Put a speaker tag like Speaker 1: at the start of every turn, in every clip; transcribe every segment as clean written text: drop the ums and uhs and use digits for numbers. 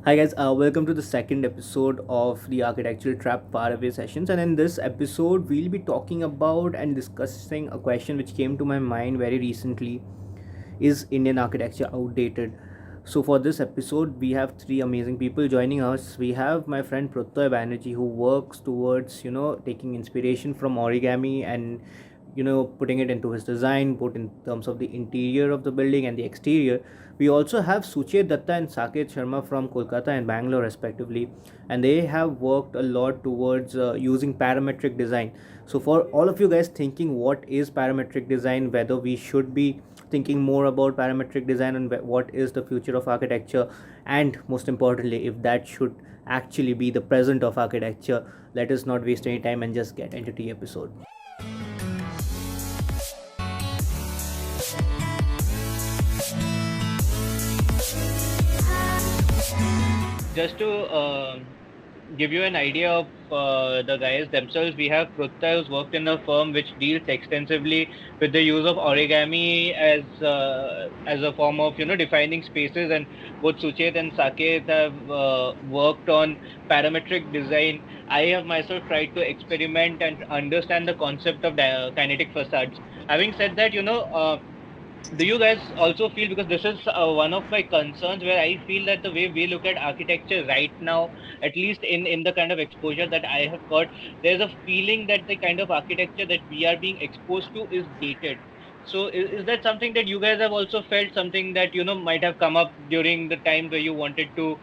Speaker 1: Hi guys, welcome to the second episode of the Architectural Trap Faraway sessions. And in this episode, we'll be talking about and discussing a question which came to my mind very recently: is Indian architecture outdated? So for this episode, we have three amazing people joining us. We have my friend Pratyay Banerjee, who works towards taking inspiration from origami and putting it into his design, both in terms of the interior of the building and the exterior. We also have Suchet Datta and Saaket Sharma from Kolkata and Bangalore respectively, and they have worked a lot towards using parametric design. So for all of you guys thinking what is parametric design, whether we should be thinking more about parametric design and what is the future of architecture, and most importantly if that should actually be the present of architecture, let us not waste any time and just get into the episode.
Speaker 2: Just to give you an idea of the guys themselves, we have Pratyay, who's worked in a firm which deals extensively with the use of origami as a form of defining spaces, and both Suchet and Saket have worked on parametric design. I have myself tried to experiment and understand the concept of kinetic facades. Having said that, do you guys also feel, because this is one of my concerns, where I feel that the way we look at architecture right now, at least in the kind of exposure that I have got, there's a feeling that the kind of architecture that we are being exposed to is dated. So is that something that you guys have also felt, something that might have come up during the time where you wanted to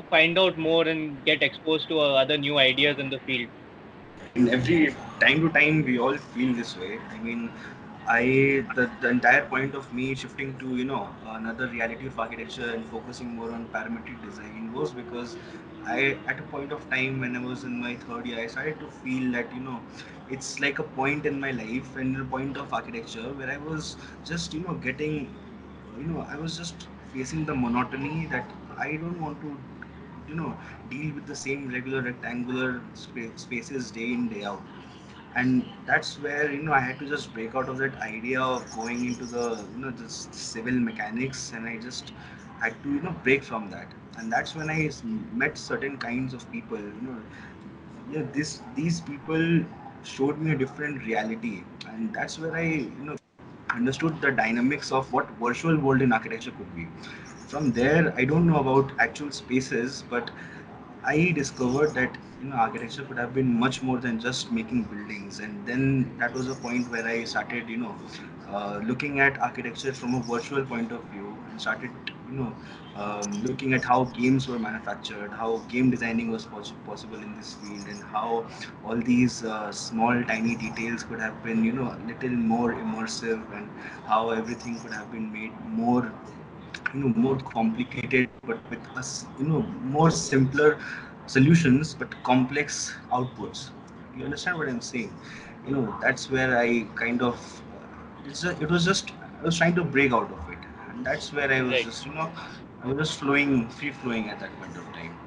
Speaker 2: find out more and get exposed to other new ideas in the field?
Speaker 3: In every time to time we all feel this way. I mean, the entire point of me shifting to another reality of architecture and focusing more on parametric design was because I, at a point of time when I was in my third year, I started to feel that it's like a point in my life and a point of architecture where I was just getting, I was just facing the monotony that I don't want to you know deal with the same regular rectangular spaces day in day out. And that's where I had to just break out of that idea of going into the this civil mechanics, and I just had to break from that. And that's when I met certain kinds of people. Yeah, these people showed me a different reality, and that's where I understood the dynamics of what virtual world in architecture could be. From there, I don't know about actual spaces, but I discovered that architecture could have been much more than just making buildings. And then that was a point where I started looking at architecture from a virtual point of view, and started looking at how games were manufactured, how game designing was possible in this field, and how all these small tiny details could have been a little more immersive, and how everything could have been made more more complicated, but with us more simpler solutions but complex outputs. You understand what I'm saying? That's where I kind of it was just I was trying to break out of it, and that's where I was
Speaker 2: Right.
Speaker 3: just I was just flowing, free flowing at that point of time.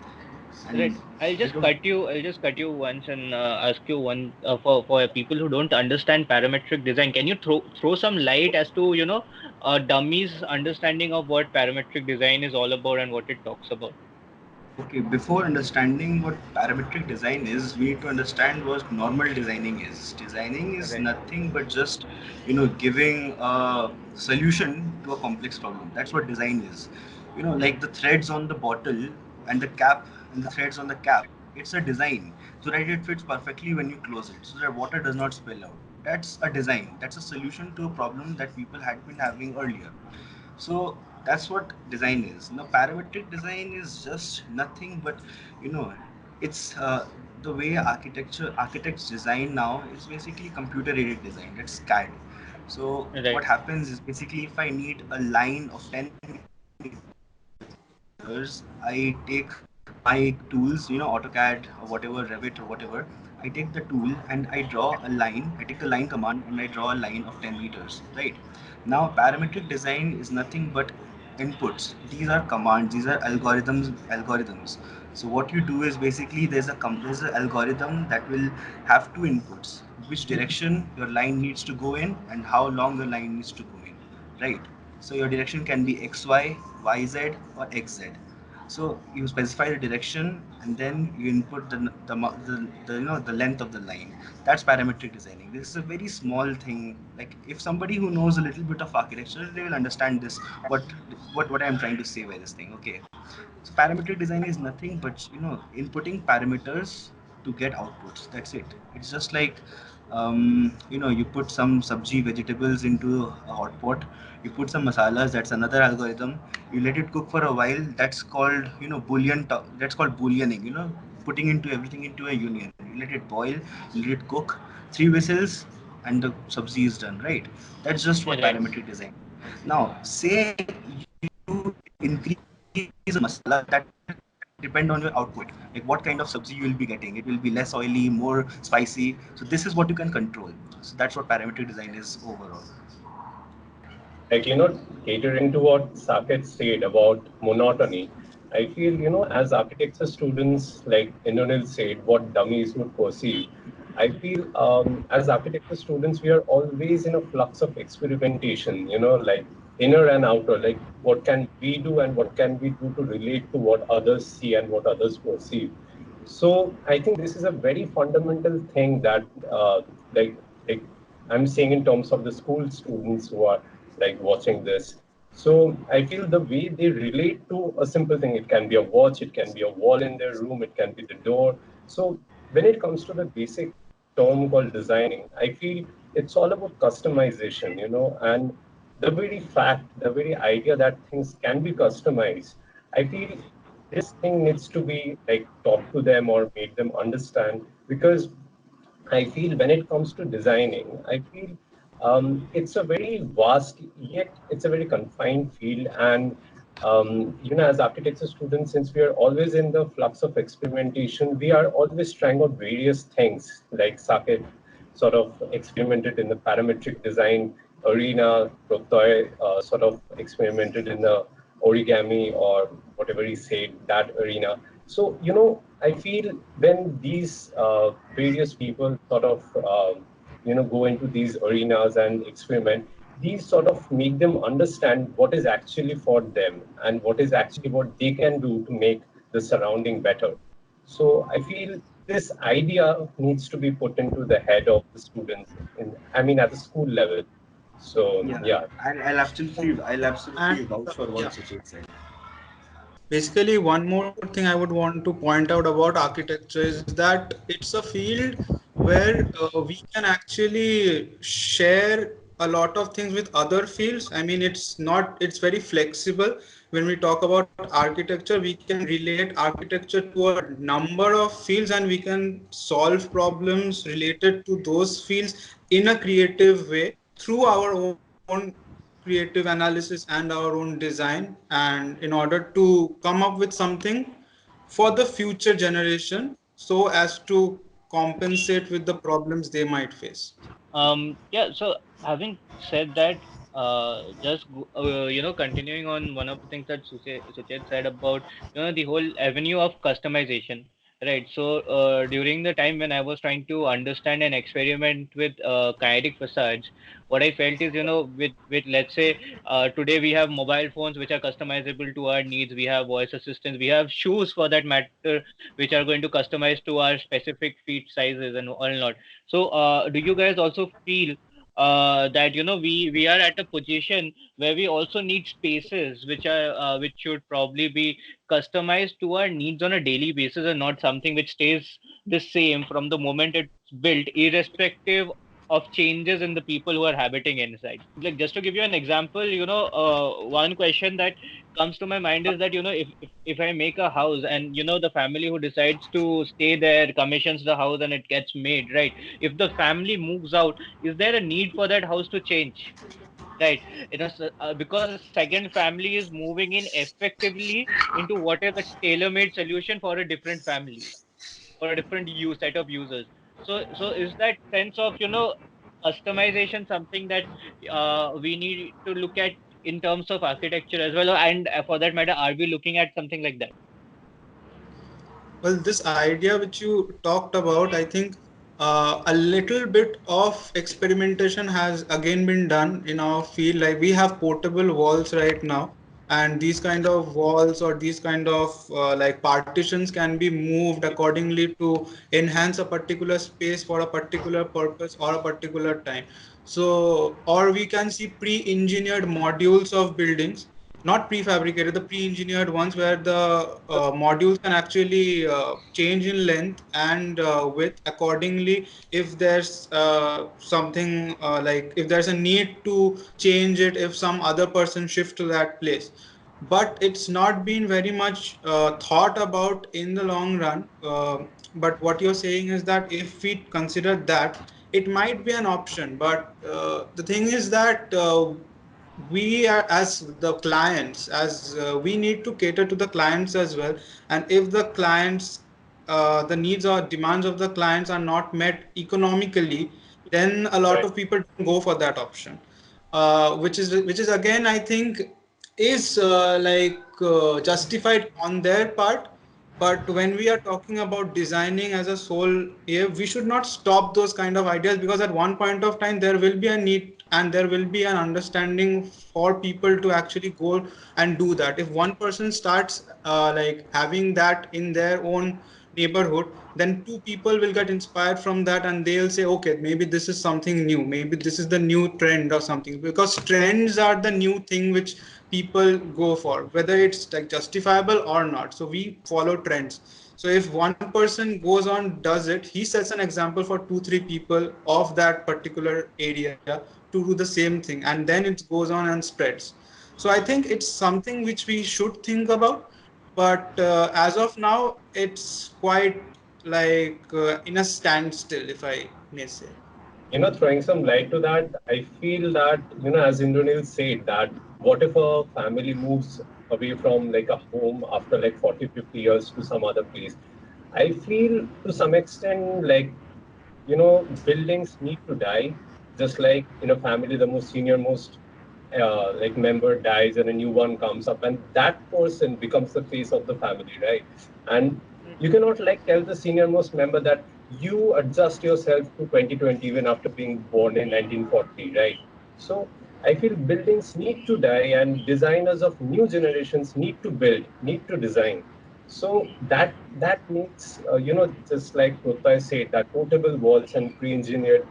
Speaker 2: Right.
Speaker 3: And
Speaker 2: I'll
Speaker 3: I
Speaker 2: just
Speaker 3: don't.
Speaker 2: cut you. I'll just cut you once and ask you one for people who don't understand parametric design. Can you throw some light as to a dummy's understanding of what parametric design is all about and what it talks about?
Speaker 3: Okay, before understanding what parametric design is, we need to understand what normal designing is. Designing is
Speaker 2: Right.
Speaker 3: nothing but just, giving a solution to a complex problem. That's what design is. Like the threads on the bottle and the cap and the threads on the cap. It's a design so that it fits perfectly when you close it, so that water does not spill out. That's a design. That's a solution to a problem that people had been having earlier. So that's what design is. Now, parametric design is just nothing but, you know, it's the way architects design now is basically computer aided design. That's CAD. So
Speaker 2: Right.
Speaker 3: what happens is basically if I need a line of 10 meters, I take my tools, AutoCAD or whatever, Revit or whatever. I take the tool and I draw a line. I take the line command and I draw a line of 10 meters, right? Now, parametric design is nothing but inputs. These are commands. These are algorithms. So what you do is basically there's an algorithm that will have two inputs: which direction your line needs to go in and how long your line needs to go in, right? So your direction can be XY, YZ, or XZ. So you specify the direction, and then you input the length of the line. That's parametric designing. This is a very small thing. Like if somebody who knows a little bit of architecture, they will understand this. What what I am trying to say by this thing. Okay. So parametric design is nothing but inputting parameters to get outputs. That's it. It's just like you put some sabji vegetables into a hot pot. You put some masalas. That's another algorithm. You let it cook for a while. That's called That's called bouillioning. Putting into everything into a union. You let it boil. You let it cook. Three whistles, and the sabzi is done. Right. That's just what
Speaker 2: Right.
Speaker 3: parametric design. Now, say you increase a masala, that depend on your output. Like what kind of sabzi you will be getting. It will be less oily, more spicy. So this is what you can control. So that's what parametric design is overall.
Speaker 4: Like, catering to what Saket said about monotony, I feel, as architecture students, like Indranil said, what dummies would perceive. I feel as architecture students, we are always in a flux of experimentation, like inner and outer, like what can we do and what can we do to relate to what others see and what others perceive. So I think this is a very fundamental thing that, like, like I'm saying in terms of the school students who are like watching this. So I feel the way they relate to a simple thing, it can be a watch, it can be a wall in their room, it can be the door. So when it comes to the basic term called designing, I feel it's all about customization, and the very fact, the very idea that things can be customized, I feel this thing needs to be like talked to them or make them understand, because I feel when it comes to designing, I feel it's a very vast, yet it's a very confined field. And as architecture students, since we are always in the flux of experimentation, we are always trying out various things. Like Saket sort of experimented in the parametric design arena, Pratyay sort of experimented in the origami or whatever he said, that arena. So, I feel when these various people sort of, go into these arenas and experiment, these sort of make them understand what is actually for them and what is actually what they can do to make the surrounding better. So I feel this idea needs to be put into the head of the students at the school level. So
Speaker 3: Yeah,
Speaker 4: yeah.
Speaker 3: I'll absolutely
Speaker 5: And
Speaker 3: vouch for what
Speaker 5: yeah,
Speaker 3: Suchet said.
Speaker 5: basically, one more thing I would want to point out about architecture is that it's a field where we can actually share a lot of things with other fields. I mean, it's very flexible. When we talk about architecture, we can relate architecture to a number of fields and we can solve problems related to those fields in a creative way through our own creative analysis and our own design, and in order to come up with something for the future generation so as to compensate with the problems they might face.
Speaker 2: Yeah, so having said that, continuing on one of the things that Suchet said about, the whole avenue of customization, right? So, during the time when I was trying to understand and experiment with kinetic facades, what I felt is, with let's say, today we have mobile phones which are customizable to our needs. We have voice assistants. We have shoes for that matter, which are going to customize to our specific feet sizes and all not. So, do you guys also feel that we are at a position where we also need spaces which should probably be customized to our needs on a daily basis and not something which stays the same from the moment it's built, irrespective of changes in the people who are habiting inside. Like just to give you an example, one question that comes to my mind is that if I make a house and the family who decides to stay there commissions the house and it gets made, right? If the family moves out, is there a need for that house to change, right? Because a second family is moving in effectively into what is a tailor-made solution for a different family or a different use set of users. So is that sense of customization something that we need to look at in terms of architecture as well, and for that matter, are we looking at something like that?
Speaker 5: Well, this idea which you talked about, I think a little bit of experimentation has again been done in our field. Like we have portable walls right now, and these kind of walls or these kind of like partitions can be moved accordingly to enhance a particular space for a particular purpose or a particular time. So, or we can see pre-engineered modules of buildings, not prefabricated, the pre-engineered ones where the modules can actually change in length and width accordingly if there's something like if there's a need to change it if some other person shift to that place. But it's not been very much thought about in the long run. But what you're saying is that if we consider that, it might be an option. But the thing is that we are, as the clients, as we need to cater to the clients as well. And if the clients the needs or demands of the clients are not met economically, then a lot
Speaker 4: Right.
Speaker 5: of people don't go for that option, which is again, I think, is justified on their part. But when we are talking about designing as a sole, yeah, we should not stop those kind of ideas, because at one point of time there will be a need and there will be an understanding for people to actually go and do that. If one person starts like having that in their own neighborhood, then two people will get inspired from that and they'll say, okay, maybe this is something new, maybe this is the new trend or something, because trends are the new thing which people go for, whether it's like justifiable or not. So we follow trends. So if one person goes on, does it, he sets an example for two three people of that particular area to do the same thing, and then it goes on and spreads. So I think it's something which we should think about. But as of now, it's quite like in a standstill, if I may say.
Speaker 4: Throwing some light to that, I feel that, as Indranil said, that what if a family moves away from like a home after like 40, 50 years to some other place? I feel to some extent like, buildings need to die, just like in a family, the most senior most like member dies and a new one comes up, and that person becomes the face of the family, right? And you cannot like tell the senior most member that you adjust yourself to 2020 even after being born in 1940, right? So I feel buildings need to die and designers of new generations need to build, need to design. So that needs, just like Pratyay said, that portable walls and pre-engineered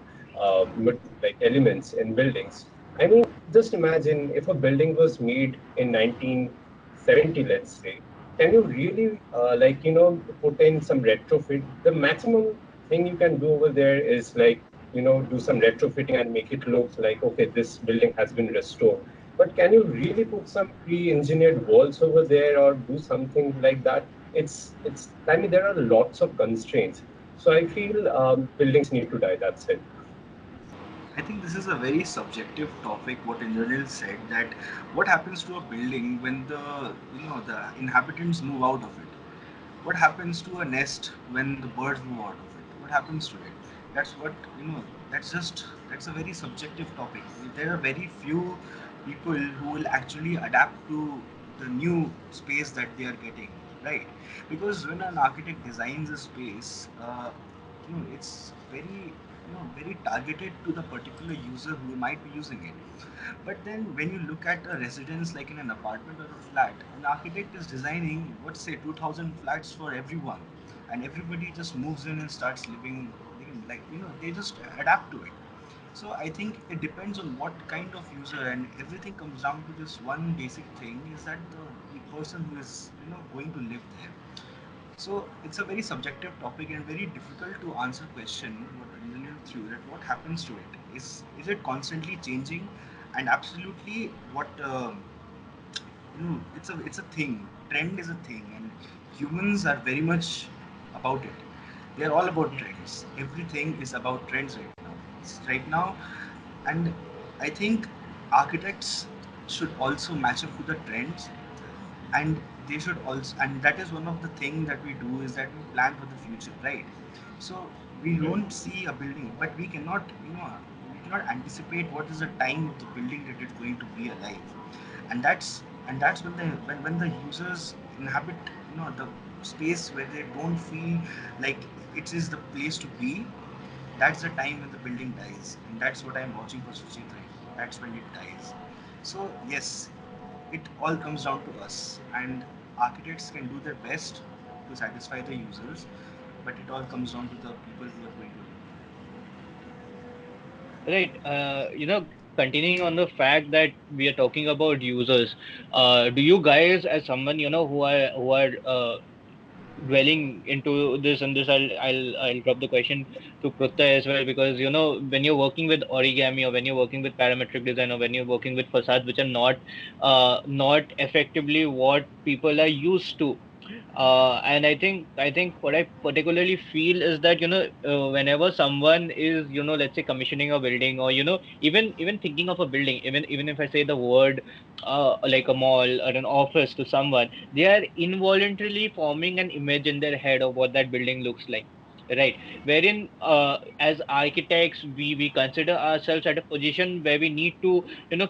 Speaker 4: like elements in buildings. I mean, just imagine if a building was made in 1970, let's say. Can you really, put in some retrofit? The maximum thing you can do over there is like, do some retrofitting and make it look like, okay, this building has been restored. But can you really put some pre-engineered walls over there or do something like that? I mean, there are lots of constraints. So I feel buildings need to die. That's it.
Speaker 3: I think this is a very subjective topic. What Indranil said, that what happens to a building when the inhabitants move out of it. What happens to a nest when the birds move out of it? What happens to it? That's what that's a very subjective topic. There are very few people who will actually adapt to the new space that they are getting, right? Because when an architect designs a space, it's very targeted to the particular user who might be using it. But then when you look at a residence like in an apartment or a flat, an architect is designing, let's say, 2000 flats for everyone, and everybody just moves in and starts living, like, they just adapt to it. So I think it depends on what kind of user, and everything comes down to this one basic thing, is that the person who is going to live there. So it's a very subjective topic and very difficult to answer question what Lillian threw, that what happens to it. Is it constantly changing? And absolutely, what it's a thing. Trend is a thing, and humans are very much about it. They are all about trends. Everything is about trends right now. Right now, and I think architects should also match up to the trends, and they should also, and that is one of the thing that we do, is that we plan for the future, right? So we
Speaker 4: Right.
Speaker 3: don't see a building, but we cannot we cannot anticipate what is the time of the building that it's going to be alive. And that's when the users inhabit the space where they don't feel like it is the place to be. That's the time when the building dies, and that's what I'm watching for Suchet right now. That's when it dies. So yes, it all comes down to us, and architects can do their best to satisfy the users, but it all comes down to the people who are going to
Speaker 2: Right. Continuing on the fact that we are talking about users, do you guys, as someone who are dwelling into this, and this I'll drop the question to Pratyay as well, because when you're working with origami, or when you're working with parametric design, or when you're working with facades which are not effectively what people are used to. And I think what I particularly feel is that whenever someone is let's say commissioning a building, or even thinking of a building, even if I say the word like a mall or an office to someone, they are involuntarily forming an image in their head of what that building looks like, right? Wherein as architects, we consider ourselves at a position where we need to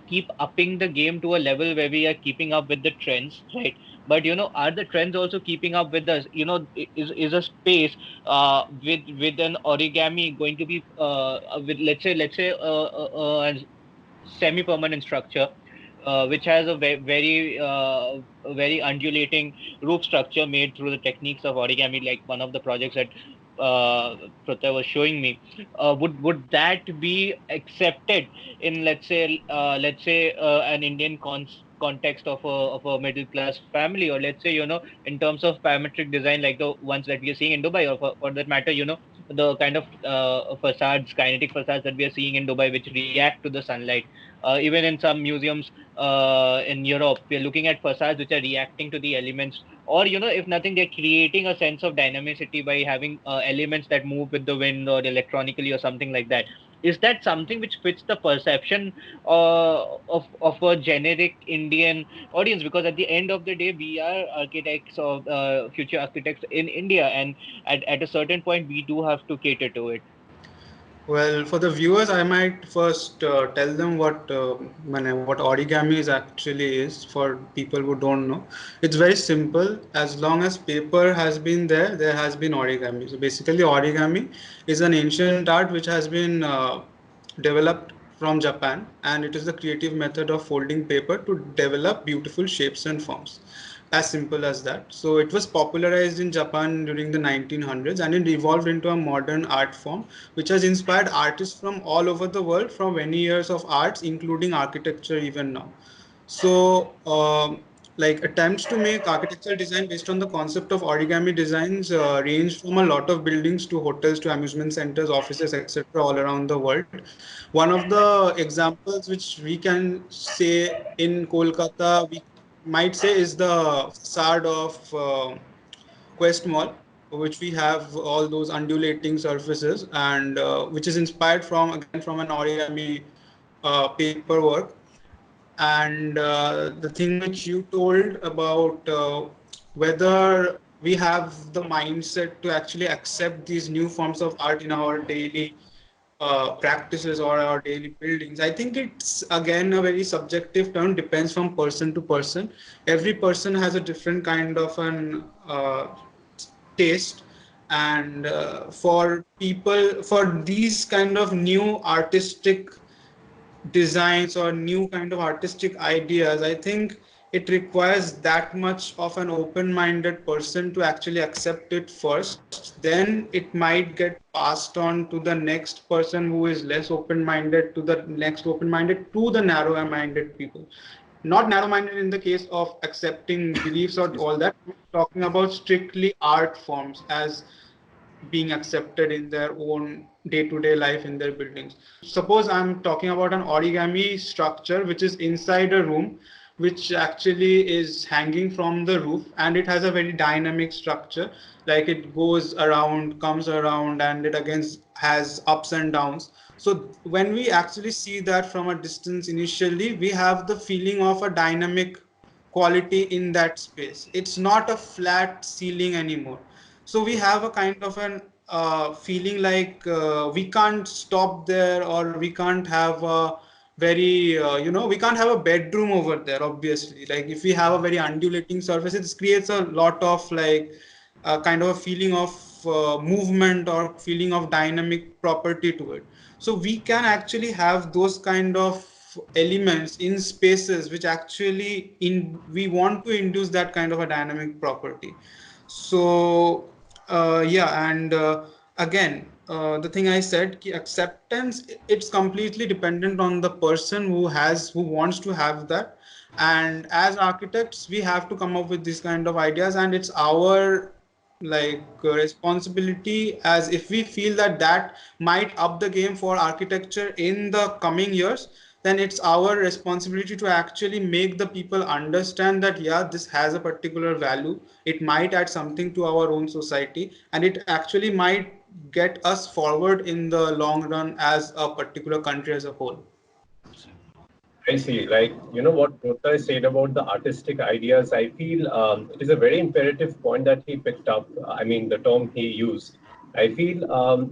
Speaker 2: keep upping the game to a level where we are keeping up with the trends, right? But are the trends also keeping up with us? Is a space with an origami going to be with let's say a semi-permanent structure, which has a very undulating roof structure made through the techniques of origami, like one of the projects that Pratyay was showing me. Would that be accepted in let's say an Indian context of a middle class family, or let's say in terms of parametric design like the ones that we are seeing in Dubai, or for that matter the kind of facades, kinetic facades that we are seeing in Dubai, which react to the sunlight. Even in some museums in Europe, we are looking at facades which are reacting to the elements, or if nothing, they're creating a sense of dynamicity by having elements that move with the wind or electronically or something like that. Is that something which fits the perception of a generic Indian audience? Because at the end of the day, we are architects, or future architects in India, and at a certain point, we do have to cater to it.
Speaker 5: Well, for the viewers, I might first tell them what origami is actually is for people who don't know. It's very simple. As long as paper has been there, there has been origami. So basically, origami is an ancient art which has been developed from Japan, and it is the creative method of folding paper to develop beautiful shapes and forms. As simple as that. So it was popularized in Japan during the 1900s, and it evolved into a modern art form which has inspired artists from all over the world from many years of arts, including architecture even now. So, like attempts to make architectural design based on the concept of origami designs range from a lot of buildings to hotels to amusement centers, offices, etc., all around the world. One of the examples which we can say in Kolkata, we might say is the facade of Quest Mall, which we have all those undulating surfaces, and which is inspired from again from an origami paperwork. And the thing which you told about whether we have the mindset to actually accept these new forms of art in our daily practices or our daily buildings. I think it's again a very subjective term, depends from person to person. Every person has a different kind of an taste, and for these kind of new artistic designs or new kind of artistic ideas, I think it requires that much of an open-minded person to actually accept it first. Then it might get passed on to the next person who is less open-minded, to the next open-minded, to the narrow-minded people. Not narrow-minded in the case of accepting beliefs or
Speaker 3: excuse me.
Speaker 5: all that. I'm talking about strictly art forms as being accepted in their own day-to-day life in their buildings. Suppose I'm talking about an origami structure which is inside a room, which actually is hanging from the roof, and it has a very dynamic structure, like it goes around, comes around, and it again has ups and downs. So when we actually see that from a distance initially, we have the feeling of a dynamic quality in that space. It's not a flat ceiling anymore. So we have a kind of an feeling like we can't stop there, or we can't have a we can't have a bedroom over there, obviously. Like if we have a very undulating surface, it creates a lot of like kind of a feeling of movement or feeling of dynamic property to it. So we can actually have those kind of elements in spaces which actually in we want to induce that kind of a dynamic property. So yeah, and again, the thing I said, acceptance, it's completely dependent on the person who wants to have that. And as architects, we have to come up with these kind of ideas, and it's our responsibility, as if we feel that that might up the game for architecture in the coming years, then it's our responsibility to actually make the people understand that yeah, this has a particular value, it might add something to our own society, and it actually might get us forward in the long run as a particular country as a whole.
Speaker 4: I see. Like, what Pratyay said about the artistic ideas, I feel it is a very imperative point that he picked up. I mean, the term he used. I feel,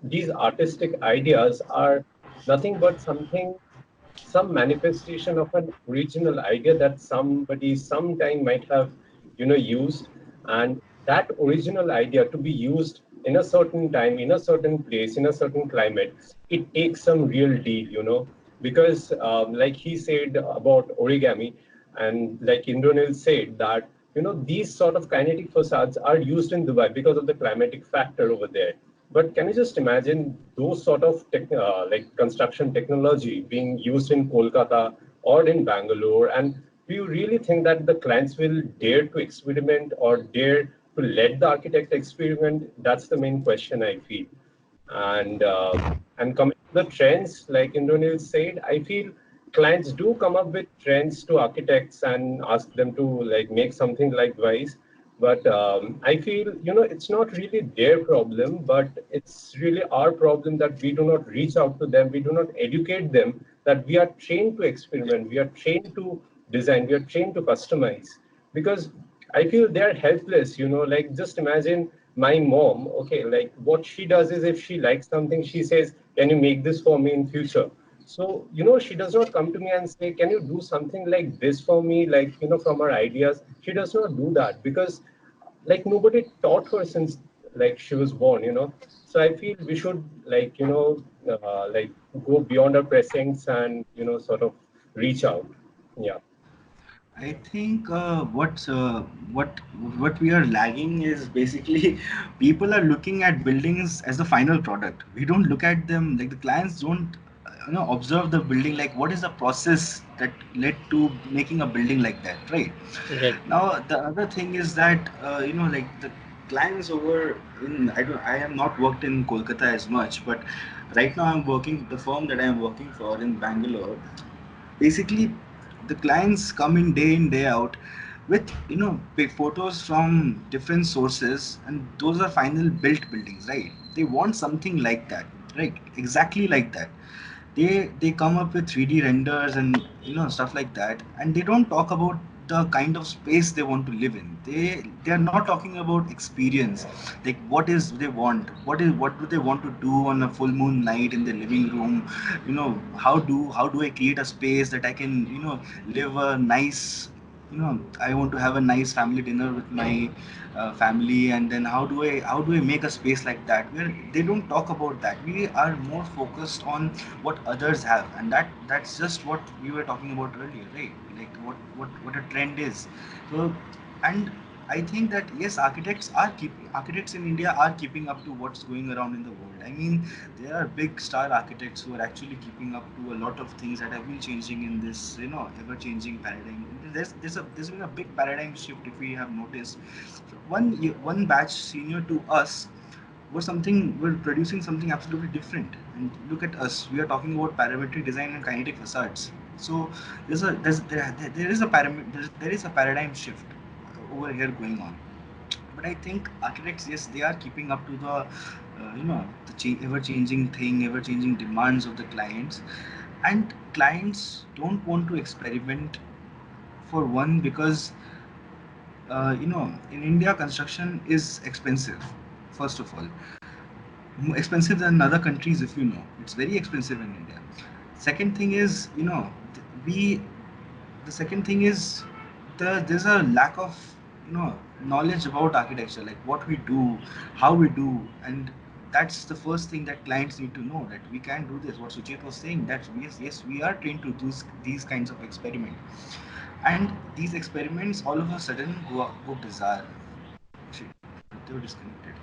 Speaker 4: these artistic ideas are nothing but some manifestation of an original idea that somebody sometime might have used, and that original idea to be used in a certain time, in a certain place, in a certain climate, it takes some real deal, because like he said about origami, and like Indranil said that these sort of kinetic facades are used in Dubai because of the climatic factor over there. But can you just imagine those sort of like construction technology being used in Kolkata or in Bangalore? And do you really think that the clients will dare to experiment or dare to let the architect experiment? That's the main question I feel. And coming to the trends, like Indranil said, I feel clients do come up with trends to architects and ask them to like make something like Wise. But I feel it's not really their problem, but it's really our problem that we do not reach out to them. We do not educate them that we are trained to experiment, we are trained to design, we are trained to customize, because I feel they're helpless, like just imagine my mom, okay, like what she does is if she likes something, she says, can you make this for me in future? So, she does not come to me and say, can you do something like this for me, like, from her ideas? She does not do that because like nobody taught her since like she was born, So I feel we should like, like go beyond our pressings and, sort of reach out. Yeah.
Speaker 3: I think what we are lagging is basically people are looking at buildings as the final product. We don't look at them like the clients don't observe the building, like what is the process that led to making a building like that, right?
Speaker 2: Right.
Speaker 3: Now the other thing is that like the clients over in I have not worked in Kolkata as much, but right now I'm working the firm that I am working for in Bangalore. Basically the clients come in day out with big photos from different sources, and those are final built buildings, right? They want something like that, right? Exactly like that. They come up with 3D renders and stuff like that, and they don't talk about the kind of space they want to live in. They are not talking about experience, like what is they want, what do they want to do on a full moon night in their living room. How do I create a space that I can live a nice, I want to have a nice family dinner with my family, and then how do I make a space like that, where they don't talk about that. We are more focused on what others have, and that's just what we were talking about earlier, right? Like what a trend is. So, and I think that yes, architects in India are keeping up to what's going around in the world. I mean, there are big star architects who are actually keeping up to a lot of things that have been changing in this ever changing paradigm. There's been a big paradigm shift, if we have noticed. So one batch senior to us we're producing something absolutely different. And look at us, we are talking about parametric design and kinetic facades. So there is a there is a paradigm shift over here going on. But I think architects, yes, they are keeping up to the ever changing thing, ever changing demands of the clients. And clients don't want to experiment, for one, because in India construction is expensive, first of all, more expensive than other countries, if you know. It's very expensive in India. Second thing is, we the second thing is there's a lack of knowledge about architecture, like what we do, how we do. And that's the first thing that clients need to know, that we can do this. What Suchet was saying, that yes, we are trained to do these kinds of experiment, and these experiments all of a sudden go bizarre. Shit, they were disconnected.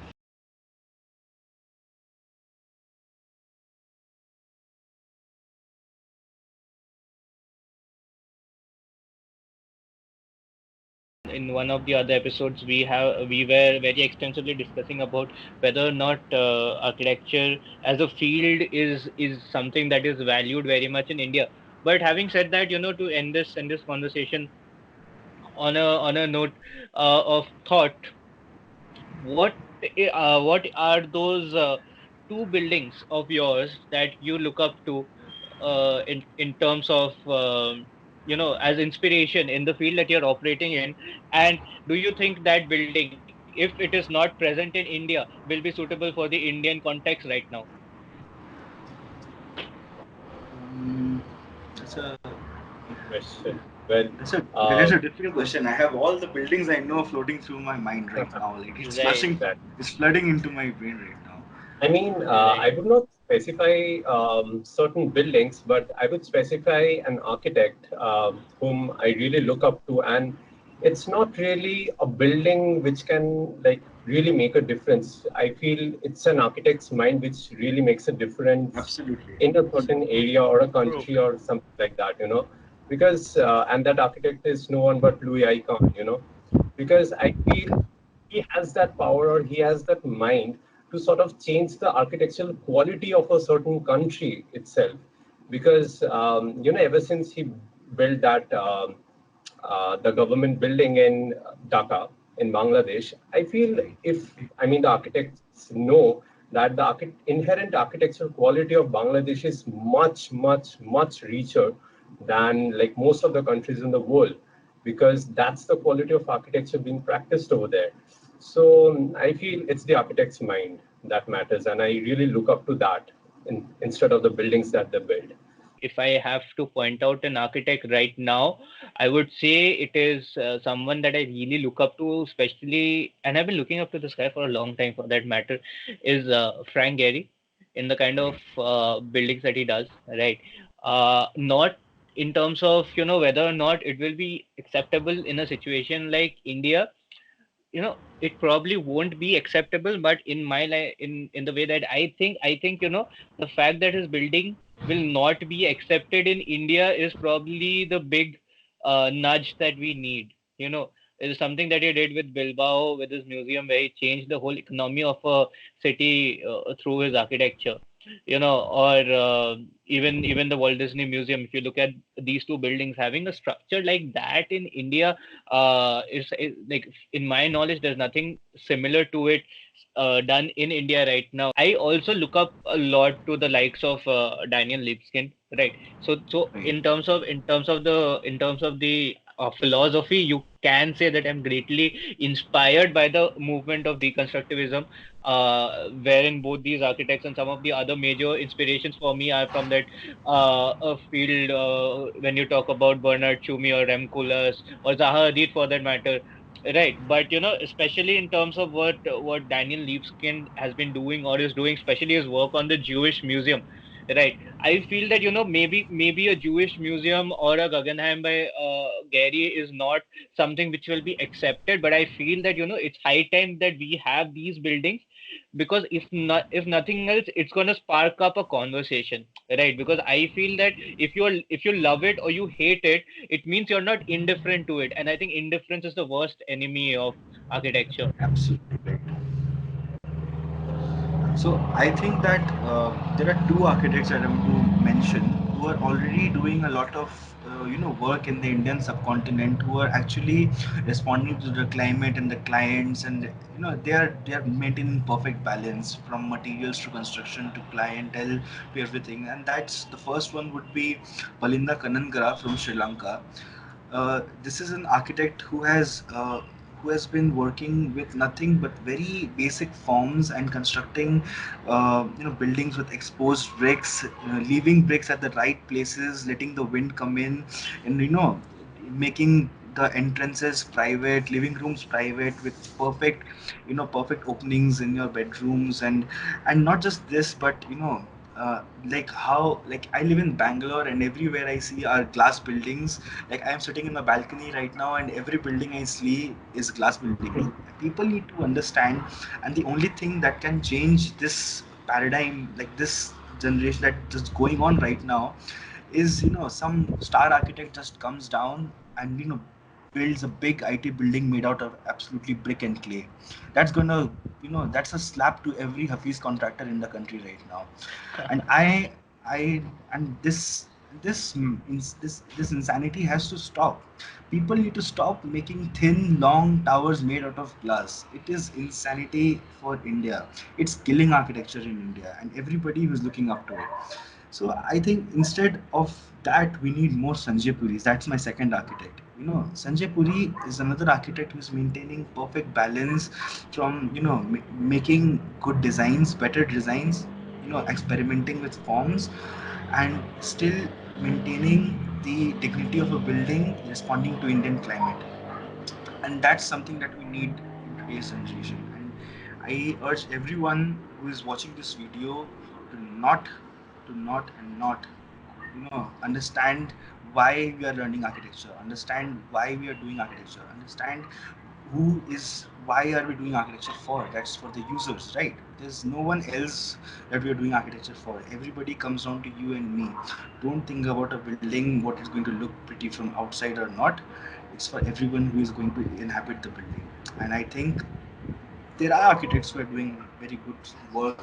Speaker 2: In one of the other episodes, we were very extensively discussing about whether or not architecture as a field is something that is valued very much in India. But having said that, to end this conversation on a note of thought, what what are those two buildings of yours that you look up to in terms of as inspiration in the field that you're operating in, and do you think that building, if it is not present in India, will be suitable for the Indian context right now?
Speaker 3: Um, that's a
Speaker 4: Question. Well,
Speaker 3: that's
Speaker 4: uh,
Speaker 3: a difficult question. I have all the buildings I know floating through my mind right now. Like it's
Speaker 2: Right.
Speaker 3: flushing,
Speaker 4: exactly.
Speaker 3: it's flooding into my brain right now.
Speaker 4: I mean,
Speaker 2: Right.
Speaker 4: I would not specify certain buildings, but I would specify an architect whom I really look up to. And it's not really a building which can like really make a difference. I feel it's an architect's mind which really makes a difference
Speaker 3: Absolutely.
Speaker 4: in a certain area or a
Speaker 2: True.
Speaker 4: country or something like that, because, and that architect is no one but Louis Icahn, because I feel he has that power or he has that mind to sort of change the architectural quality of a certain country itself. Because ever since he built that the government building in Dhaka in Bangladesh, I feel
Speaker 3: Right.
Speaker 4: if I mean the architects know that the inherent architectural quality of Bangladesh is much, much, much richer than like most of the countries in the world, because that's the quality of architecture being practiced over there. So I feel it's the architect's mind that matters, and I really look up to that instead of the buildings that they build.
Speaker 2: If I have to point out an architect right now, I would say it is someone that I really look up to, especially, and I've been looking up to this guy for a long time for that matter, is Frank Gehry, in the kind of buildings that he does, right? Not in terms of, whether or not it will be acceptable in a situation like India. It probably won't be acceptable, but in my life, in the way that I think the fact that his building will not be accepted in India is probably the big nudge that we need. It is something that he did with Bilbao, with his museum, where he changed the whole economy of a city through his architecture. Or even the Walt Disney Museum. If you look at these two buildings, having a structure like that in India, is like, in my knowledge, there's nothing similar to it done in India right now. I also look up a lot to the likes of Daniel Libeskind, right? So
Speaker 3: Right.
Speaker 2: in terms of the philosophy, you can say that I'm greatly inspired by the movement of deconstructivism, wherein both these architects and some of the other major inspirations for me are from that field. When you talk about Bernard Tschumi or Rem Koolhaas or Zaha Hadid for that matter, right? But especially in terms of what Daniel Libeskind has been doing or is doing, especially his work on the Jewish Museum, right? I feel that maybe a Jewish museum or a Guggenheim by Gary is not something which will be accepted, but I feel that it's high time that we have these buildings, because if nothing else, it's going to spark up a conversation, right? Because I feel that if you love it or you hate it, it means you're not indifferent to it, and I think indifference is the worst enemy of architecture.
Speaker 3: Absolutely right. So I think that there are two architects that I want to mention who are already doing a lot of work in the Indian subcontinent, who are actually responding to the climate and the clients, and they are maintaining perfect balance from materials to construction to clientele to everything. And that's the first one would be Palinda Kanangara from Sri Lanka. This is an architect who has been working with nothing but very basic forms and constructing buildings with exposed bricks, leaving bricks at the right places, letting the wind come in, and making the entrances private, living rooms private, with perfect, perfect openings in your bedrooms. And not just this, but like how, like I live in Bangalore, and everywhere I see are glass buildings. Like I am sitting in the balcony right now, and every building I see is glass building. People need to understand, and the only thing that can change this paradigm, like this generation that is going on right now, is some star architect just comes down and builds a big IT building made out of absolutely brick and clay. That's gonna, that's a slap to every Hafiz contractor in the country right now. And I and this insanity has to stop. People need to stop making thin long towers made out of glass. It is insanity for India. It's killing architecture in India and everybody who's looking up to it. So I think instead of that, we need more Sanjay Puris. That's my second architect. Sanjay Puri is another architect who's maintaining perfect balance from making good designs, better designs, experimenting with forms, and still maintaining the dignity of a building, responding to Indian climate. And that's something that we need in today's generation. And I urge everyone who is watching this video to not understand why we are learning architecture, understand why we are doing architecture, understand who is, why are we doing architecture for. That's for the users, right? There's no one else that we are doing architecture for. Everybody comes down to you and me. Don't think about a building, what is going to look pretty from outside or not. It's for everyone who is going to inhabit the building. And I think there are architects who are doing very good work,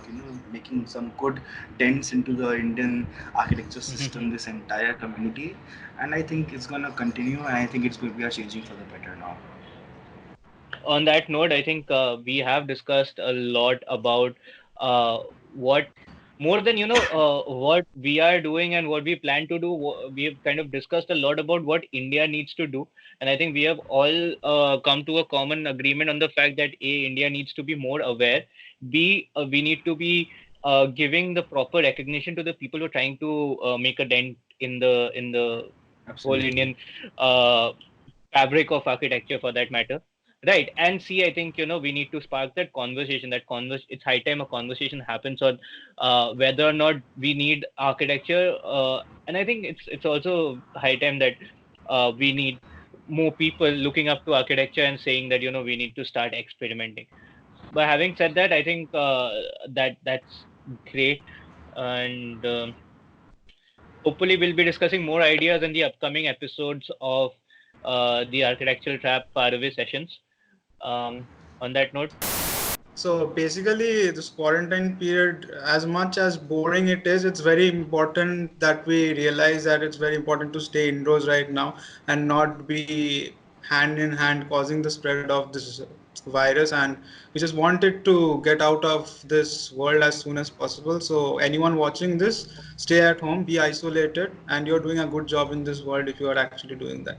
Speaker 3: making some good dents into the Indian architecture system, this entire community. And I think it's going to continue, and I think we are changing for the better now.
Speaker 2: On that note, I think we have discussed a lot about what more than what we are doing and what we plan to do. We have kind of discussed a lot about what India needs to do, and I think we have all come to a common agreement on the fact that A, India needs to be more aware. B, we need to be giving the proper recognition to the people who are trying to make a dent in the whole
Speaker 3: Absolutely.
Speaker 2: Indian uh, fabric of architecture, for that matter. Right. And see, I think, we need to spark that conversation, it's high time a conversation happens on whether or not we need architecture. And I think it's also high time that we need more people looking up to architecture and saying that, we need to start experimenting. But having said that, I think that's great. And hopefully, we'll be discussing more ideas in the upcoming episodes of the Architectural Trap Faraway sessions. On that note,
Speaker 5: So basically, this quarantine period, as much as boring it is, it's very important that we realize that it's very important to stay indoors right now and not be hand in hand causing the spread of this virus. And we just wanted to get out of this world as soon as possible. So anyone watching this, stay at home, be isolated, and you're doing a good job in this world if you are actually doing that.